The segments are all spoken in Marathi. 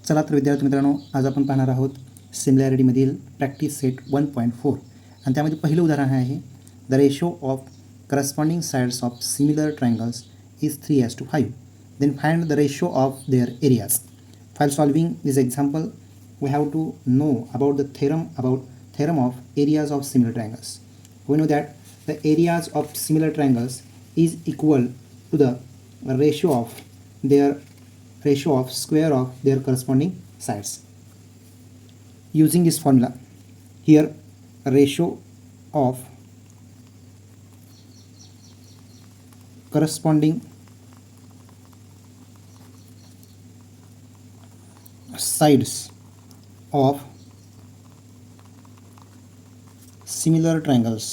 चला तर विद्यार्थी मित्रांनो, आज आपण पाहणार आहोत सिमिलॅरिटीमधील प्रॅक्टिस सेट 1.4 आणि त्यामध्ये पहिलं उदाहरण आहे the ratio of corresponding sides of similar triangles is 3:5. Then find the ratio of their areas. While solving this example, we have to know about the theorem of areas of similar triangles. We know that the areas of similar triangles is equal to the ratio of square of their corresponding sides. Using this formula, here ratio of corresponding sides of similar triangles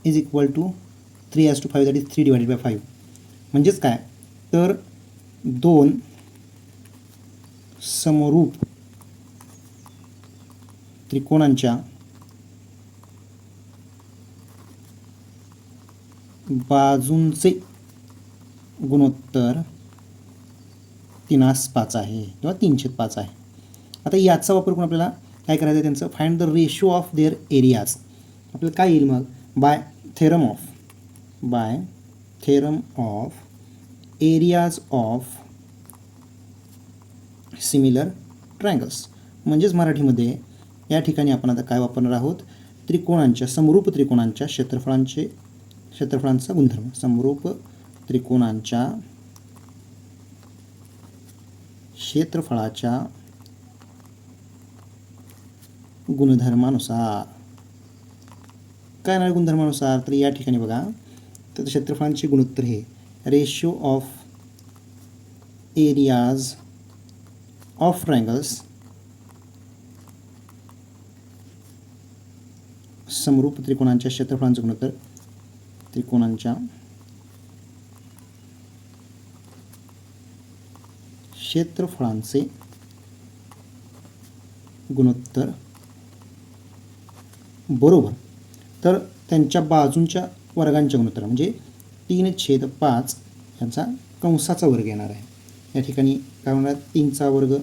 is equal to 3:5, that is 3/5. म्हणजेच काय तर दोन समरूप त्रिकोणांच्या बाजूंचे गुणोत्तर 3/5 आहे किंवा 3/5 आहे. आता याचा वापर करून आपल्याला काय करायचं आहे, त्यांचं find the ratio of their areas. आपल्याला काय येईल मग, by theorem of areas of similar triangles. म्हणजेच मराठीमध्ये या ठिकाणी आपण आता काय वापरणार आहोत, समरूप त्रिकोणांच्या क्षेत्रफळांचा गुणधर्म. समरूप त्रिकोणांच्या क्षेत्रफळाच्या गुणधर्मानुसार काय नाही, गुणधर्मानुसार तर या ठिकाणी बघा, तर क्षेत्रफळांचे गुणोत्तर हे ratio of areas of triangles, समरूप त्रिकोणांच्या क्षेत्रफळांचे गुणोत्तर, त्रिकोणांच्या क्षेत्रफळांचे गुणोत्तर बरोबर तर त्यांच्या बाजूंच्या वर्गांच्या गुणोत्तर म्हणजे 3/5 यांचा कंसाचा वर्ग येणार आहे. या ठिकाणी काय होणार, 3चा वर्ग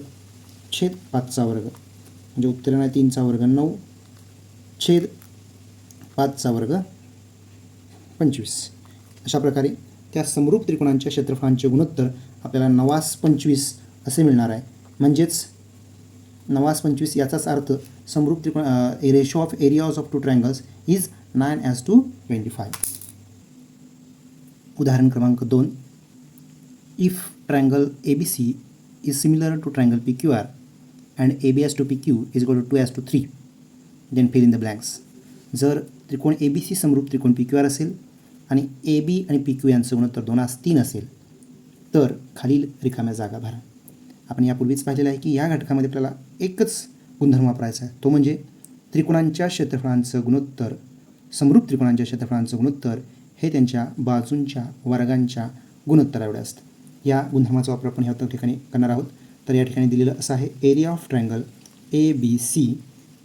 छेद 5चा वर्ग म्हणजे उत्तर येणार 3चा वर्ग 9 छेद 5चा वर्ग 25. अशा प्रकारे त्या समरूप त्रिकोणांच्या क्षेत्रफळांचे गुणोत्तर आपल्याला 9/25 असे मिळणार आहे. म्हणजेच 9/25 याचाच अर्थ समरूप त्रिकोण ratio of areas of two triangles is 9:25. उदाहरण क्रमांक 2. If triangle ABC is similar to triangle PQR and AB/PQ is equal to 2:3, then fill in the blanks. जर त्रिकोण ABC समरूप त्रिकोण PQR असेल आणि AB आणि PQ यांचं गुणोत्तर 2:3 असेल तर खालील रिकाम्या जागा भरा. आपण यापूर्वीच पाहिलेलं आहे की या घटकामध्ये आपल्याला एकच गुणधर्म वापरायचा आहे, तो म्हणजे त्रिकोणांच्या क्षेत्रफळांचं गुणोत्तर, समरूप त्रिकोणांच्या क्षेत्रफळांचं गुणोत्तर हे त्यांच्या बाजूंच्या वर्गांच्या गुणोत्तरा एवढे असतं. या गुणधर्माचा वापर आपण ह्या ठिकाणी करणार आहोत. तर या ठिकाणी दिलेलं असं आहे, area of triangle ABC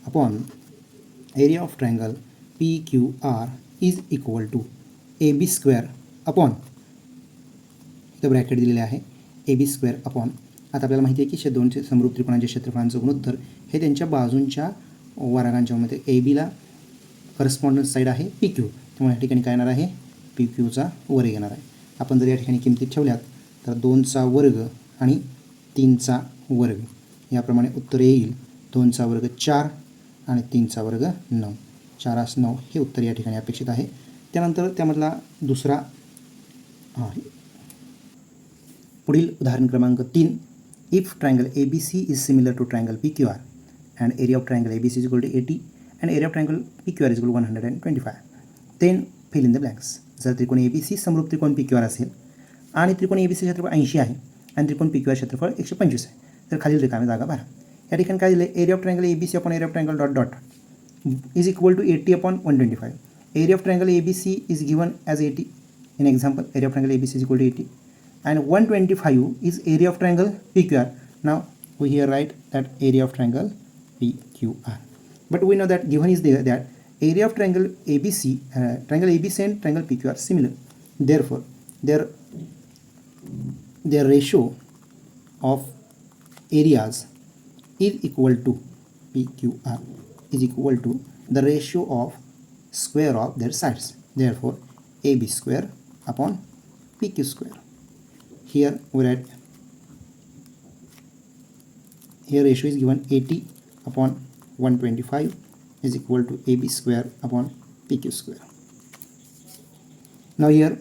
upon area of triangle PQR is equal to AB² upon, इथं ब्रॅकेट दिलेले आहे, AB² अपॉन, आता आपल्याला माहिती आहे की दोनचे समरूप त्रिकोणांच्या क्षेत्रफळांचं गुणोत्तर हे त्यांच्या बाजूंच्या वर्गांच्या मध्ये ABला करस्पॉन्डन्स साईड आहे PQ, त्यामुळे या ठिकाणी काय येणार आहे, PQचा वर्ग येणार आहे. आपण जर या ठिकाणी किमती ठेवल्यात तर 2चा वर्ग आणि 3चा वर्ग याप्रमाणे उत्तर येईल. 2चा वर्ग 4 आणि 3चा वर्ग 9, 4×9 हे उत्तर या ठिकाणी अपेक्षित आहे. त्यानंतर त्यामधला दुसरा पुढील उदाहरण क्रमांक 3. If triangle ABC is similar to triangle PQR and area of triangle ABC is equal to 80 and area of triangle PQR is equal to 125, then fill in the blanks. जर त्रिकोण ABC समरूप त्रिकोण PQR असेल आणि त्रिकोण ABC क्षेत्रफळ 80 आहे आणि त्रिकोण PQR क्षेत्रफळ 125 आहे तर खालील रिकाम्या जागा भरा. या ठिकाणी काय दिलं, area of triangle ABC upon area of triangle dot dot is equal to 80 upon 125. Area of triangle ABC is given as 80 in example. Area of triangle ABC is equal to 80 and 125 is area of triangle PQR. Now we here write that area of triangle PQR. But we know that given is there that area of triangle ABC, triangle ABC and triangle PQ are similar. Therefore, their ratio of areas is equal to PQR is equal to the ratio of square of their sides. Therefore, AB square upon PQ square. Here we write, here ratio is given 80 upon 125 is equal to AB square upon PQ square. Now here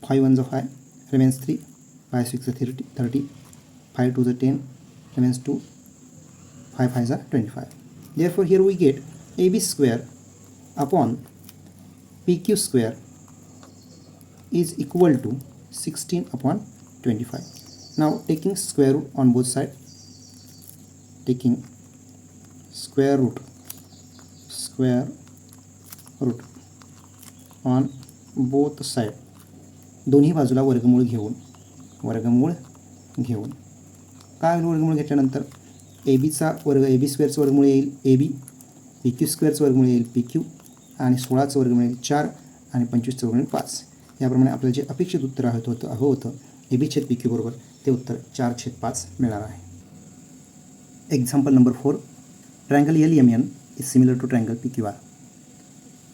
5 ones are 5 remains 3, 5 6 are 30, 5 2 are 10 remains 2, 5 5 are 25. Therefore here we get AB square upon PQ square is equal to 16 upon 25. Now taking square root on both sides, taking square root on both side, दोन्ही बाजूला वर्गमूळ घेऊन काय होईल वर्गमूळ घेतल्यानंतर एबीचा वर्ग AB स्क्वेअरचं वर्गमूळ येईल AB, PQ स्क्वेअरचं वर्गमूळ येईल PQ आणि 16चं वर्गमूळ येईल 4 आणि 25चं वर्गमूळ 5. याप्रमाणे आपल्याला जे अपेक्षित उत्तर हवं होतं AB/PQ बरोबर ते उत्तर 4/5 मिळणार आहे. Example number 4. Triangle LMN is similar to triangle PQR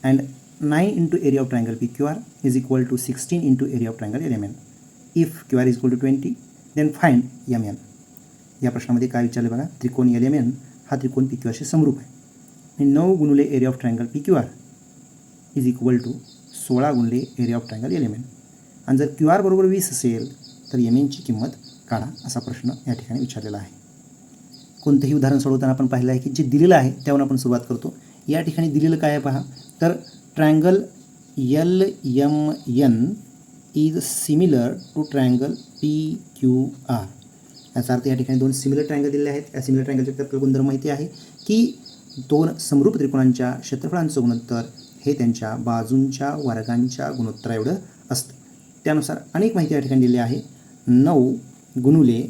and 9 into area of triangle PQR is equal to 16 into area of triangle LMN. If QR is equal to 20, then find MN. या प्रश्नामध्ये काय विचारले बघा, त्रिकोण LMN हा त्रिकोण PQRशी समरूप आहे आणि 9 गुणिले area of triangle PQR is equal to 16 गुणिले एरिया ऑफ ट्रायंगल LMN. आणि जर QR बरोबर 20 असेल तर MNची किंमत काढा असा प्रश्न या ठिकाणी विचारलेला आहे. कोणतेही उदाहरण सोडवताना आपण पाहिलं आहे की जे दिलेलं आहे त्यावर आपण सुरुवात करतो. या ठिकाणी दिलेलं काय आहे पहा, तर triangle LMN is similar to triangle PQR. याचा अर्थ या ठिकाणी 2 सिमिलर ट्रायंगल दिलेले आहेत. या सिमिलर ट्रायंगलचे आपल्याला गुणधर्म माहिती आहे की 2 समरूप त्रिकोणांच्या क्षेत्रफळांचं गुणोत्तर हे त्यांच्या बाजूंच्या वर्गांच्या गुणोत्तरा एवढं असतं. त्यानुसार अनेक माहिती या ठिकाणी दिलेली आहे. 9 गुणुले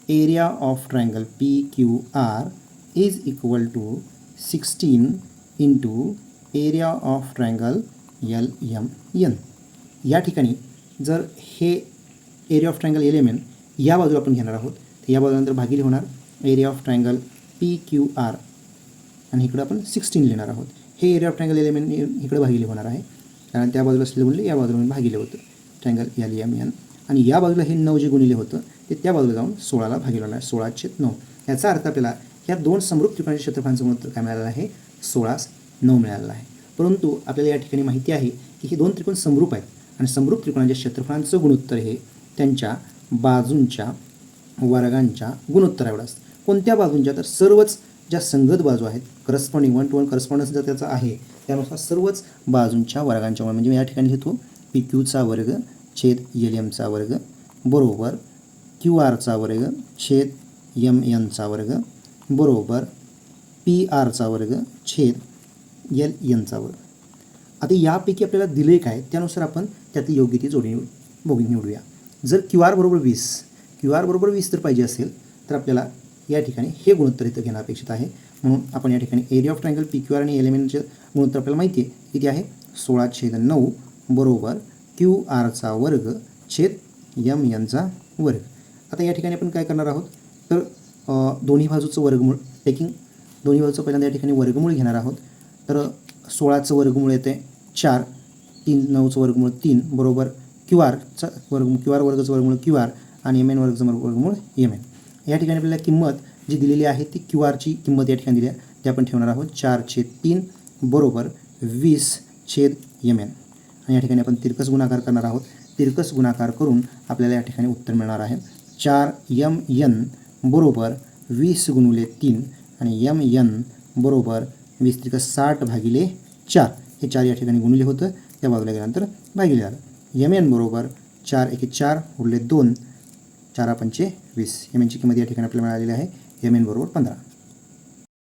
area of triangle PQR is equal to 16 into area of triangle LMN. या ठिकाणी जर हे एरिया ऑफ ट्रायंगल LMN या बाजूला आपण घेणार आहोत तर या बाजूनंतर भागिले होणार एरिया ऑफ ट्रायंगल PQR आणि इकडं आपण 16 लिहिणार आहोत. हे एरिया ऑफ ट्रायंगल LMN इकडे भागिले होणार आहे कारण त्या बाजूला असलेलं गुणले या बाजूला भागिले होतं ट्रायंगल LMN आणि या बाजूला हे 9 जे गुणिले होतं ते त्या बाजूला जाऊन 16ला भागिले होणार आहे 16/9. याचा अर्थ आपल्याला या 2 समरूप त्रिकोणाच्या क्षेत्रफळांचं गुणोत्तर काय मिळालेलं आहे 16/9 मिळालेलं आहे. परंतु आपल्याला या ठिकाणी माहिती आहे की हे 2 त्रिकोण समरूप आहेत आणि समरूप त्रिकोणाच्या क्षेत्रफळांचं गुणोत्तर हे त्यांच्या बाजूंच्या वर्गांच्या गुणोत्तरा एवढं असतं. कोणत्या बाजूंच्या, तर सर्वच ज्या संगत बाजू आहेत करस्पॉन्डिंग 1-to-1 करस्पॉन्डन्स जर त्याचा आहे त्यानुसार सर्वच बाजूंच्या वर्गांच्या म्हणजे मी या ठिकाणी लिहितो PQचा वर्ग छेद LMचा वर्ग बरोबर QRचा वर्ग छेद MNचा वर्ग बरोबर PRचा वर्ग छेद LNचा वर्ग. आता यापैकी आपल्याला दिले काय त्यानुसार आपण त्यातली योग्य ती जोडी निवडूया. जर QR बरोबर 20 जर पाहिजे असेल तर आपल्याला या ठिकाणी हे गुणोत्तर इथं घेणं अपेक्षित आहे. म्हणून आपण या ठिकाणी एरिया ऑफ ट्रायंगल PQR आणि LMNचे गुणोत्तर आपल्याला माहिती आहे किती आहे 16/9 बरोबर QRचा वर्ग छेद MNचा वर्ग. आता या ठिकाणी आपण काय करणार आहोत तर दोन्ही बाजूचं वर्गमूळ दोन्ही बाजूचं पहिल्यांदा या ठिकाणी वर्गमूळ घेणार आहोत. तर 16चं वर्गमूळ येते 4, 9चं वर्गमूळ 3 बरोबर QR वर्गाचं वर्गमूळ QR आणि MN वर्गाचं वर्गमूळ MN. या ठिकाणी आपल्याला किंमत जी दिलेली आहे ती QRची किंमत या ठिकाणी दिली आहे ते आपण ठेवणार आहोत 4/3 बरोबर 20/MN. आणि या ठिकाणी आपण तिरकस गुणाकार करणार आहोत. तिरकस गुणाकार करून आपल्याला या ठिकाणी उत्तर मिळणार आहे 4MN बरोबर 20 गुणिले 3 आणि MN बरोबर 20×60/4. हे 4 या ठिकाणी गुणिले होतं त्या बाजूला गेल्यानंतर भागिले आलं. MN बरोबर 4×1=4 उरले 2 4×5=20. MNची किंमत या ठिकाणी आपल्याला मिळालेली आहे MN बरोबर 15.